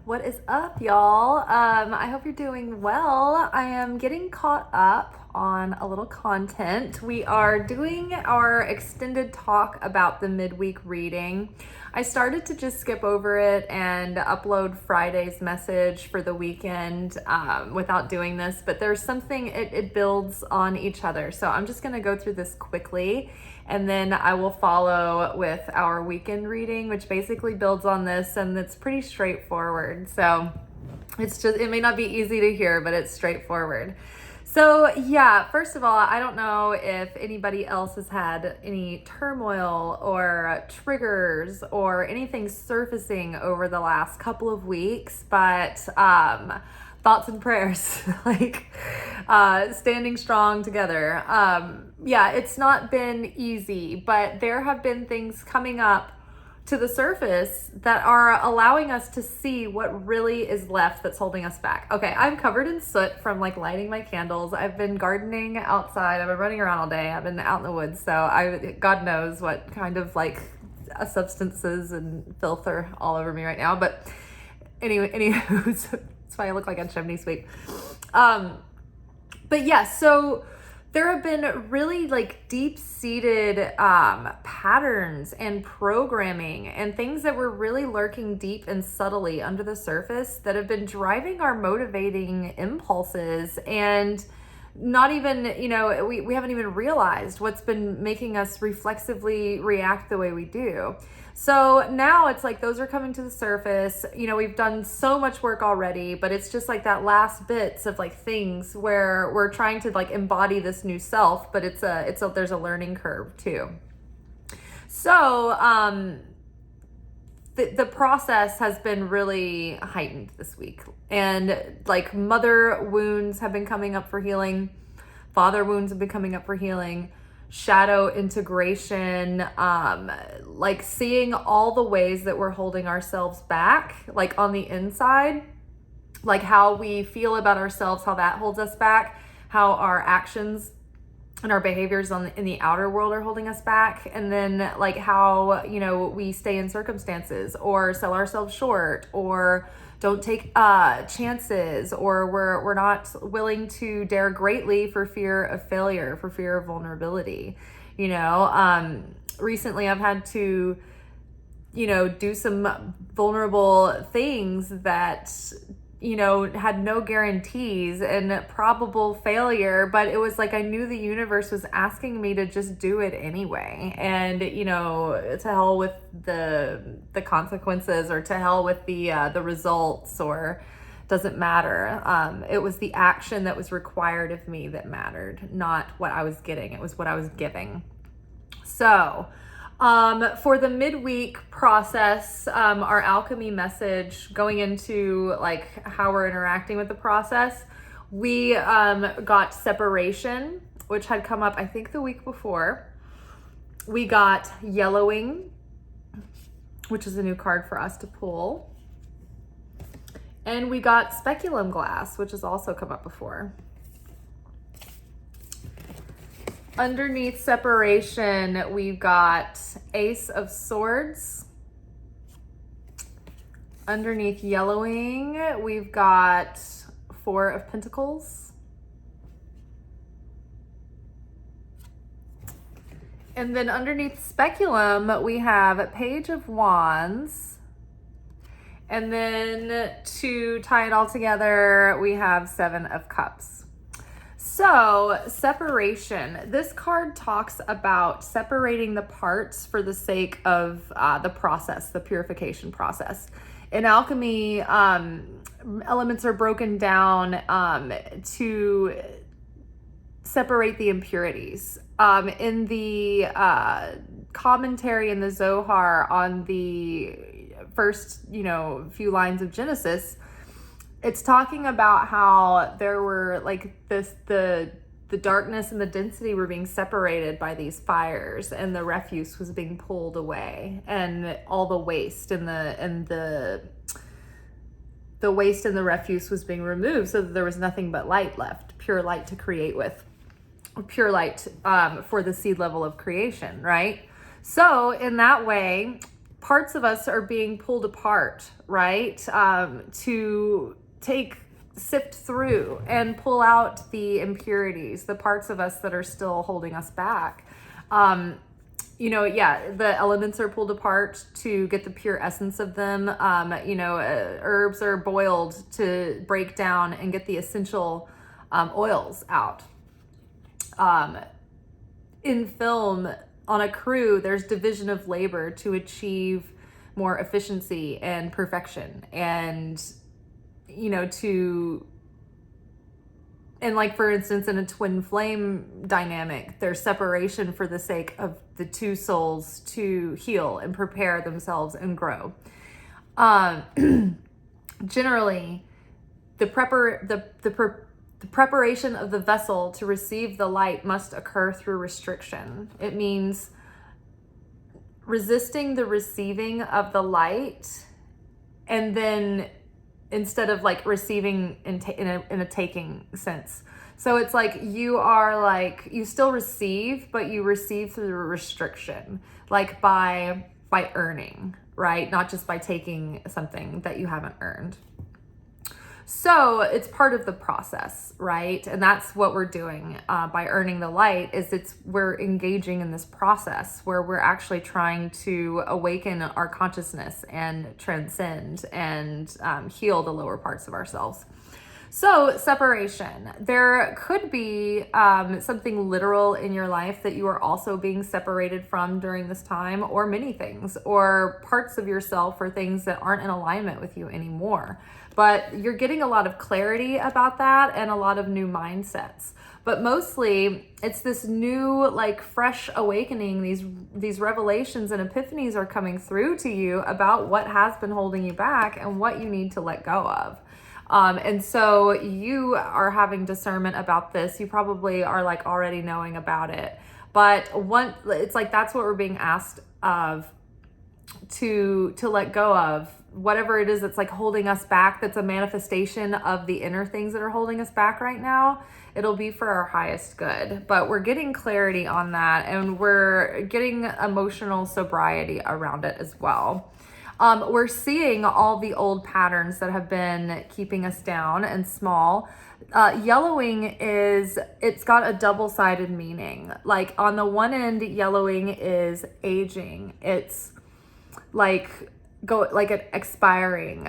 What is up, y'all? I hope you're doing well. I am getting caught up on a little content. We are doing our extended talk about the midweek reading. I started to just skip over it and upload Friday's message for the weekend without doing this, but there's something, it builds on each other. So I'm just going to go through this quickly, and then I will follow with our weekend reading, which basically builds on this, and it's pretty straightforward. So it may not be easy to hear, but it's straightforward. So yeah, first of all, I don't know if anybody else has had any turmoil or triggers or anything surfacing over the last couple of weeks, but thoughts and prayers, standing strong together. Yeah, it's not been easy, but there have been things coming up to the surface that are allowing us to see what really is left that's holding us back. Okay, I'm covered in soot from lighting my candles. I've been gardening outside. I've been running around all day. I've been out in the woods. So God knows what kind of substances and filth are all over me right now. But anyway, that's why I look like a chimney sweep. But yeah, so there have been really deep-seated patterns and programming and things that were really lurking deep and subtly under the surface that have been driving our motivating impulses, and not even, we haven't even realized what's been making us reflexively react the way we do. So now it's those are coming to the surface. We've done so much work already, but it's just that last bits of things where we're trying to embody this new self, but there's a learning curve too. So the process has been really heightened this week, and mother wounds have been coming up for healing, father wounds have been coming up for healing, shadow integration, seeing all the ways that we're holding ourselves back, on the inside, how we feel about ourselves, how that holds us back, how our actions and our behaviors in the outer world are holding us back, and then how we stay in circumstances or sell ourselves short or don't take chances, or we're not willing to dare greatly for fear of failure, for fear of vulnerability. Recently I've had to do some vulnerable things that had no guarantees and probable failure, but it was I knew the universe was asking me to just do it anyway, and to hell with the consequences, or to hell with the results, or doesn't matter. It was the action that was required of me that mattered, not what I was getting. It was what I was giving. So for the midweek process, our alchemy message going into how we're interacting with the process, we got separation, which had come up I think the week before. We got yellowing, which is a new card for us to pull. And we got speculum glass, which has also come up before. Underneath separation, we've got Ace of Swords. Underneath yellowing, we've got Four of Pentacles. And then underneath speculum, we have Page of Wands. And then to tie it all together, we have Seven of Cups. So separation, this card talks about separating the parts for the sake of the process, the purification process. In alchemy, elements are broken down to separate the impurities. In the commentary in the Zohar on the first, few lines of Genesis, it's talking about how there were the darkness and the density were being separated by these fires, and the refuse was being pulled away, and all the waste and the waste and the refuse was being removed, so that there was nothing but light left, pure light to create with, pure light for the seed level of creation, right? So in that way, parts of us are being pulled apart, right? To sift through and pull out the impurities, the parts of us that are still holding us back. The elements are pulled apart to get the pure essence of them. Herbs are boiled to break down and get the essential oils out. In film, on a crew, there's division of labor to achieve more efficiency and perfection. And, like, for instance, in a twin flame dynamic, there's separation for the sake of the two souls to heal and prepare themselves and grow. Generally, the preparation of the vessel to receive the light must occur through restriction. It means resisting the receiving of the light, and then instead of like receiving in a taking sense. So it's like you still receive, but you receive through restriction, like by earning, right? Not just by taking something that you haven't earned. So it's part of the process, right? And that's what we're doing by earning the light. We're engaging in this process where we're actually trying to awaken our consciousness and transcend and heal the lower parts of ourselves. So separation. There could be something literal in your life that you are also being separated from during this time, or many things, or parts of yourself or things that aren't in alignment with you anymore. But you're getting a lot of clarity about that and a lot of new mindsets. But mostly it's this new, like, fresh awakening. These revelations and epiphanies are coming through to you about what has been holding you back and what you need to let go of. And so you are having discernment about this. You probably are like already knowing about it, but it's like, that's what we're being asked of, to let go of whatever it is that's like holding us back. That's a manifestation of the inner things that are holding us back right now. It'll be for our highest good, but we're getting clarity on that, and we're getting emotional sobriety around it as well. We're seeing all the old patterns that have been keeping us down and small. Yellowing it's got a double-sided meaning. Like, on the one end, yellowing is aging. It's like expiring,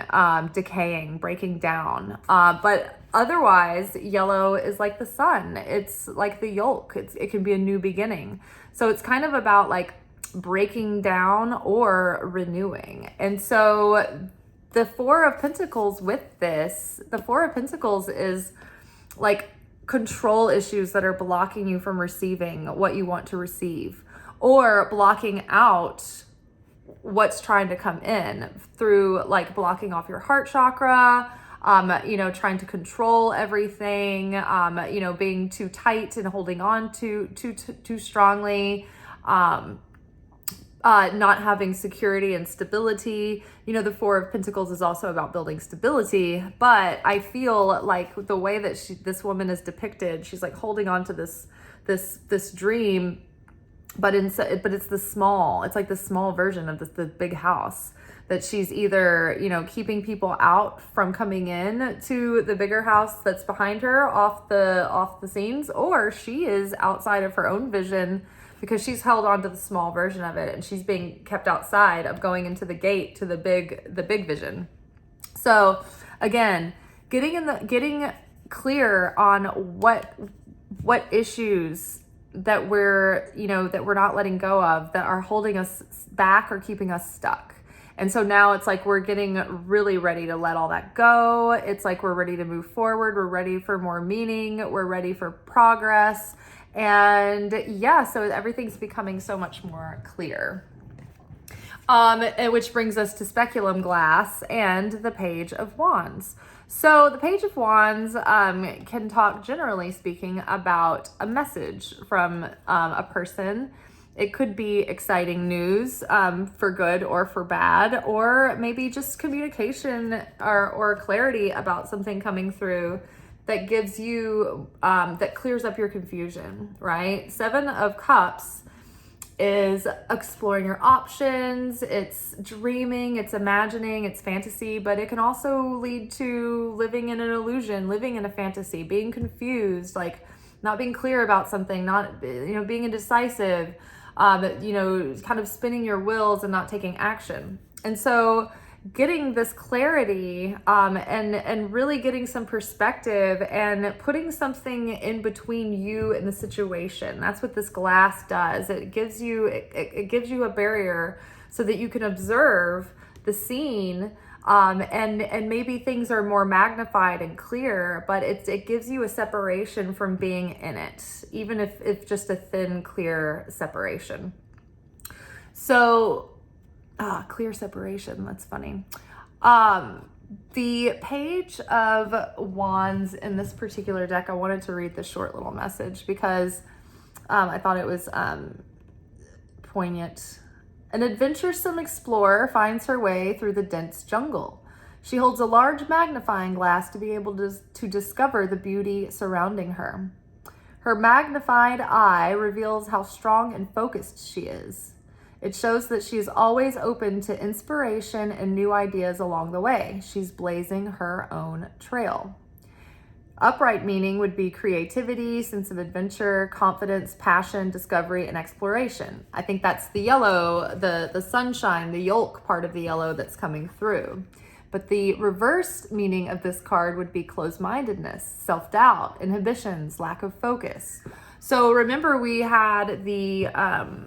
decaying, breaking down. But otherwise, yellow is like the sun. It's like the yolk. It can be a new beginning. So it's kind of about like breaking down or renewing. And so the Four of Pentacles is like control issues that are blocking you from receiving what you want to receive, or blocking out what's trying to come in through like blocking off your heart chakra, trying to control everything, being too tight and holding on too strongly, not having security and stability. The Four of Pentacles is also about building stability, but I feel like the way that this woman is depicted, she's like holding on to this dream, but it's like the small version of the big house, that she's either, keeping people out from coming in to the bigger house that's behind her off the scenes, or she is outside of her own vision because she's held on to the small version of it, and she's being kept outside of going into the gate to the big vision. So again, getting clear on what issues that we're not letting go of, that are holding us back or keeping us stuck. And so now it's like we're getting really ready to let all that go. It's like we're ready to move forward. We're ready for more meaning. We're ready for progress. And so everything's becoming so much more clear. Which brings us to speculum glass and the Page of Wands. So the Page of Wands can talk, generally speaking, about a message from a person. It could be exciting news for good or for bad, or maybe just communication or clarity about something coming through that gives you, that clears up your confusion, right? Seven of Cups is exploring your options, it's dreaming, it's imagining, it's fantasy, but it can also lead to living in an illusion, living in a fantasy, being confused, like not being clear about something, not, being indecisive, kind of spinning your wheels and not taking action. And so getting this clarity and really getting some perspective and putting something in between you and the situation. That's what this glass does. It gives you a barrier so that you can observe the scene, and maybe things are more magnified and clear, but it gives you a separation from being in it, even if just a thin, clear separation. So clear separation, that's funny. The Page of Wands in this particular deck, I wanted to read the short little message because I thought it was poignant. An adventuresome explorer finds her way through the dense jungle. She holds a large magnifying glass to be able to discover the beauty surrounding her. Her magnified eye reveals how strong and focused she is. It shows that she is always open to inspiration and new ideas along the way. She's blazing her own trail. Upright meaning would be creativity, sense of adventure, confidence, passion, discovery, and exploration. I think that's the yellow, the sunshine, the yolk part of the yellow that's coming through. But the reverse meaning of this card would be closed-mindedness, self-doubt, inhibitions, lack of focus. So remember, we had the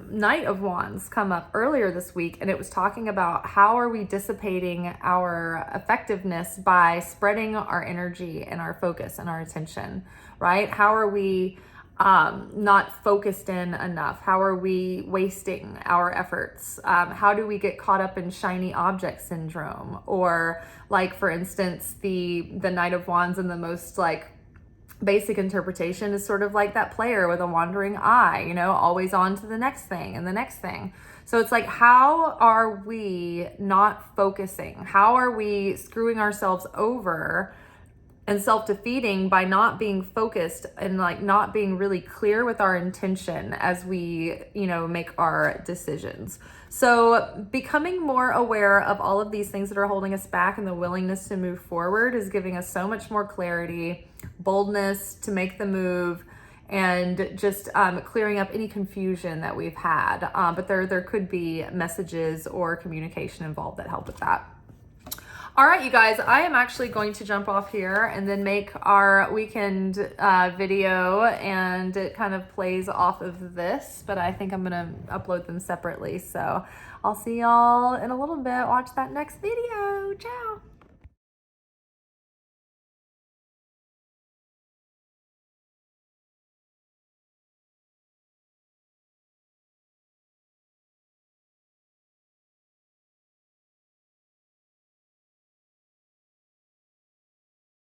Knight of Wands come up earlier this week, and it was talking about how are we dissipating our effectiveness by spreading our energy and our focus and our attention, right? How are we not focused in enough? How are we wasting our efforts? How do we get caught up in shiny object syndrome? Or like, for instance, the Knight of Wands in the most basic interpretation is sort of like that player with a wandering eye, always on to the next thing and the next thing. So it's like, how are we not focusing? How are we screwing ourselves over and self-defeating by not being focused and not being really clear with our intention as we, make our decisions? So becoming more aware of all of these things that are holding us back and the willingness to move forward is giving us so much more clarity, boldness to make the move, and just clearing up any confusion that we've had. But there could be messages or communication involved that help with that. All right, you guys, I am actually going to jump off here and then make our weekend video, and it kind of plays off of this, but I think I'm gonna upload them separately. So I'll see y'all in a little bit. Watch that next video. Ciao.